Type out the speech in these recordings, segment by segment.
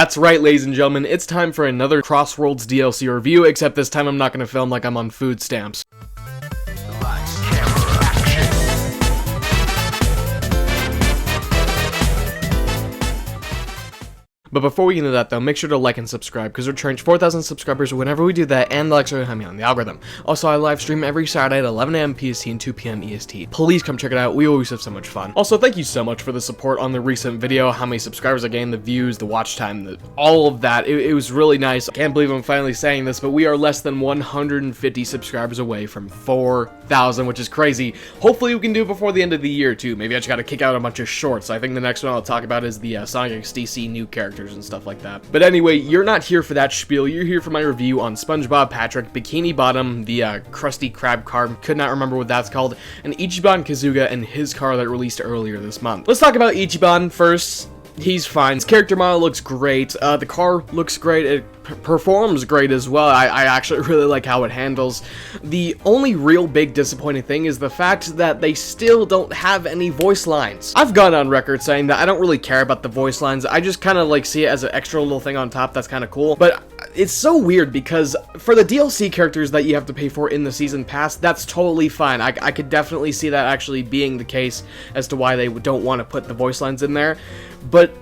That's right, ladies and gentlemen, it's time for another CrossWorlds DLC review, except this time I'm not going to film like I'm on food stamps. But before we get into that though, make sure to like and subscribe, because we're trying 4,000 subscribers whenever we do that, and the likes are help me on the algorithm. Also, I live stream every Saturday at 11 AM PST and 2 PM EST. Please come check it out, we always have so much fun. Also, thank you so much for the support on the recent video, how many subscribers I gained, the views, the watch time, all of that. It was really nice. I can't believe I'm finally saying this, but we are less than 150 subscribers away from 4,000, which is crazy. Hopefully we can do it before the end of the year too. Maybe I just gotta kick out a bunch of shorts. I think the next one I'll talk about is the Sonic X DC new characters and stuff like that. But anyway, you're not here for that spiel, you're here for my review on SpongeBob, Patrick, Bikini Bottom, the Krusty Krab car, could not remember what that's called, and Ichiban Kazuga and his car that released earlier this month. Let's talk about Ichiban first. He's fine. His character model looks great. The car looks great. It performs great as well. I actually really like how it handles. The only real big disappointing thing is the fact that they still don't have any voice lines. I've gone on record saying that I don't really care about the voice lines. I just kind of like see it as an extra little thing on top that's kind of cool. But it's so weird because for the DLC characters that you have to pay for in the season pass, that's totally fine. I could definitely see that actually being the case as to why they don't want to put the voice lines in there. But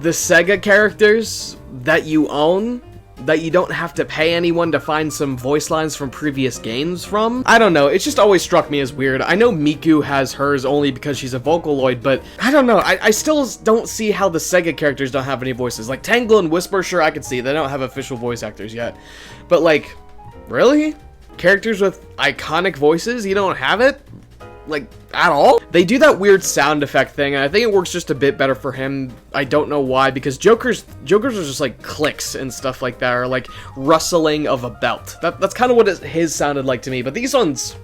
the Sega characters that you own, that you don't have to pay anyone to find some voice lines from previous games from? I don't know, it's just always struck me as weird. I know Miku has hers only because she's a Vocaloid, but I don't know, I still don't see how the Sega characters don't have any voices. Like Tangle and Whisper, sure, I could see, they don't have official voice actors yet. But like, really? Characters with iconic voices, you don't have it? Like, at all? They do that weird sound effect thing, and I think it works just a bit better for him. I don't know why, because Joker's are just like clicks and stuff like that, or like rustling of a belt. That's kind of what his sounded like to me, but these ones,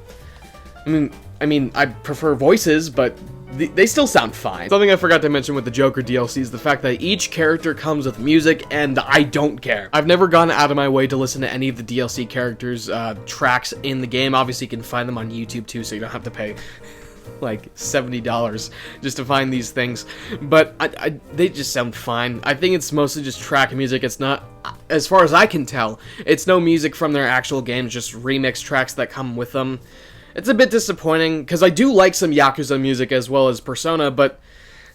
I mean, I prefer voices, but they still sound fine. Something I forgot to mention with the Joker DLC is the fact that each character comes with music, and I don't care. I've never gone out of my way to listen to any of the DLC characters' tracks in the game. Obviously, you can find them on YouTube too, so you don't have to pay like $70 just to find these things. But they just sound fine. I think it's mostly just track music. It's not, as far as I can tell, it's no music from their actual games, just remix tracks that come with them. It's a bit disappointing, because I do like some Yakuza music as well as Persona, but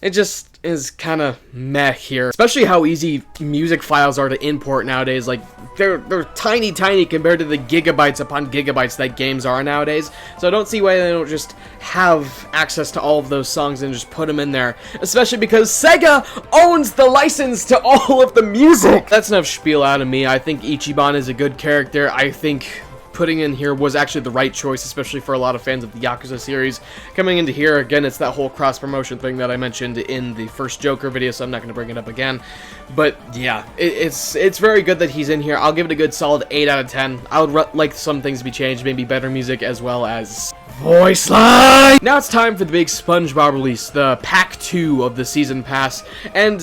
it just is kind of meh here. Especially how easy music files are to import nowadays. Like, they're tiny compared to the gigabytes upon gigabytes that games are nowadays. So I don't see why they don't just have access to all of those songs and just put them in there. Especially because Sega owns the license to all of the music! That's enough spiel out of me. I think Ichiban is a good character. I think putting in here was actually the right choice, especially for a lot of fans of the Yakuza series. Coming into here, again, it's that whole cross-promotion thing that I mentioned in the first Joker video, so I'm not going to bring it up again. But yeah, it's very good that he's in here. I'll give it a good solid 8 out of 10. I would like some things to be changed, maybe better music as well as voice line! Now it's time for the big SpongeBob release, the Pack 2 of the Season Pass, and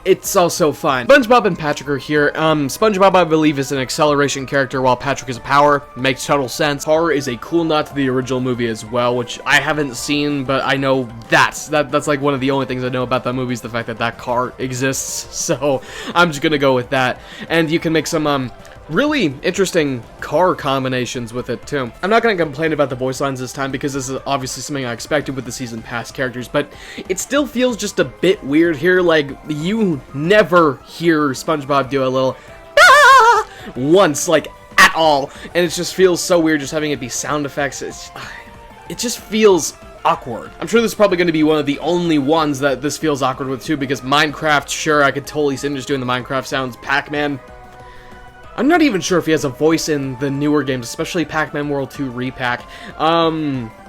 it's also fun. SpongeBob and Patrick are here. SpongeBob, I believe, is an acceleration character, while Patrick is a power. Makes total sense. Power is a cool nod to the original movie as well, which I haven't seen, but I know that's like one of the only things I know about that movie is the fact that that car exists, so I'm just gonna go with that. And you can make some, really interesting car combinations with it too. I'm not going to complain about the voice lines this time because this is obviously something I expected with the season pass characters, but it still feels just a bit weird here. Like, you never hear SpongeBob do a little ah! once, like, at all, and it just feels so weird just having it be sound effects. It just feels awkward. I'm sure this is probably going to be one of the only ones that this feels awkward with too, because Minecraft, sure, I could totally see him just doing the Minecraft sounds. Pac-Man, I'm not even sure if he has a voice in the newer games, especially Pac-Man World 2 Repack.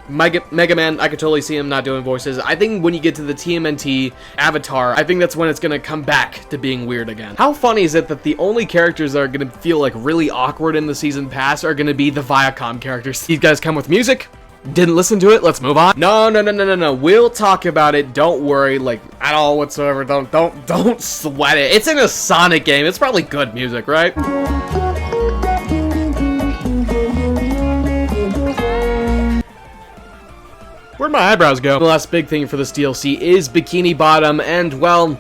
Mega Man, I could totally see him not doing voices. I think when you get to the TMNT Avatar, I think that's when it's gonna come back to being weird again. How funny is it that the only characters that are gonna feel like really awkward in the season pass are gonna be the Viacom characters? These guys come with music? Didn't listen to it, let's move on. No, we'll talk about it, don't worry, like, at all whatsoever. Don't sweat it. It's in a Sonic game, it's probably good music, right? Where'd my eyebrows go? The last big thing for this DLC is Bikini Bottom, and well,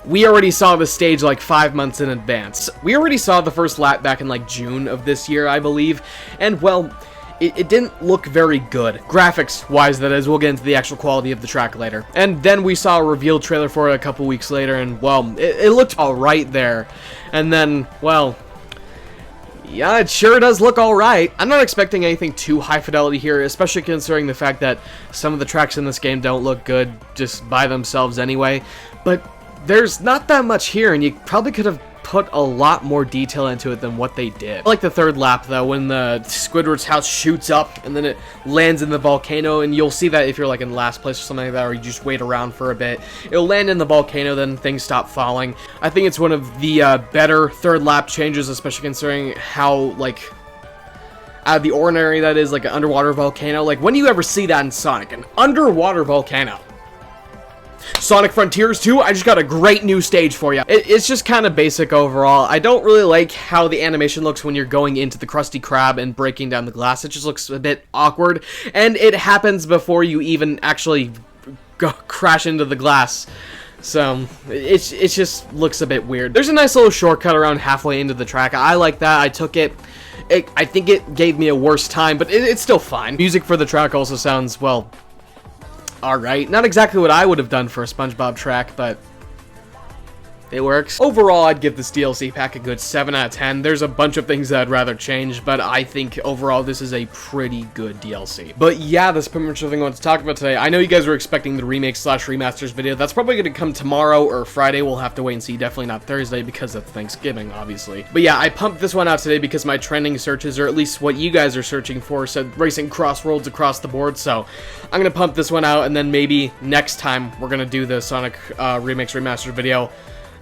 we already saw the stage like 5 months in advance. We already saw the first lap back in like June of this year, I believe, and well, it didn't look very good. Graphics-wise, that is. We'll get into the actual quality of the track later. And then we saw a reveal trailer for it a couple weeks later, and, well, it looked alright there. And then, well, yeah, it sure does look alright. I'm not expecting anything too high fidelity here, especially considering the fact that some of the tracks in this game don't look good just by themselves anyway. But there's not that much here, and you probably could have put a lot more detail into it than what they did. I like the third lap though, when the Squidward's house shoots up and then it lands in the volcano, and you'll see that if you're like in last place or something like that, or you just wait around for a bit, it'll land in the volcano, then things stop falling. I think it's one of the better third lap changes, especially considering how like out of the ordinary that is, like an underwater volcano. Like, when do you ever see that in Sonic? An underwater volcano. Sonic Frontiers 2, I just got a great new stage for you. It's just kind of basic overall. I don't really like how the animation looks when you're going into the Krusty Krab and breaking down the glass. It just looks a bit awkward, and it happens before you even actually crash into the glass. So, it just looks a bit weird. There's a nice little shortcut around halfway into the track. I like that. I took it. I think it gave me a worse time, but it's still fine. Music for the track also sounds, well, alright. Not exactly what I would have done for a SpongeBob track, but it works. Overall, I'd give this DLC pack a good 7 out of 10. There's a bunch of things that I'd rather change, but I think overall this is a pretty good DLC. But yeah, that's pretty much everything I want to talk about today. I know you guys were expecting the remake/remasters video. That's probably going to come tomorrow or Friday. We'll have to wait and see. Definitely not Thursday because of Thanksgiving, obviously. But yeah, I pumped this one out today because my trending searches, or at least what you guys are searching for, said racing CrossWorlds across the board. So I'm going to pump this one out, and then maybe next time we're going to do the Sonic Remakes Remastered video.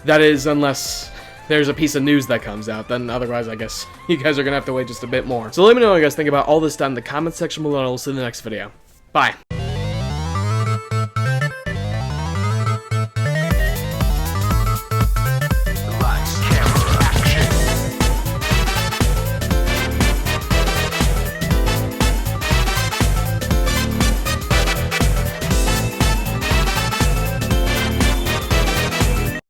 That is, unless there's a piece of news that comes out, then otherwise I guess you guys are going to have to wait just a bit more. So let me know what you guys think about all this down in the comments section below, and I'll see you in the next video. Bye.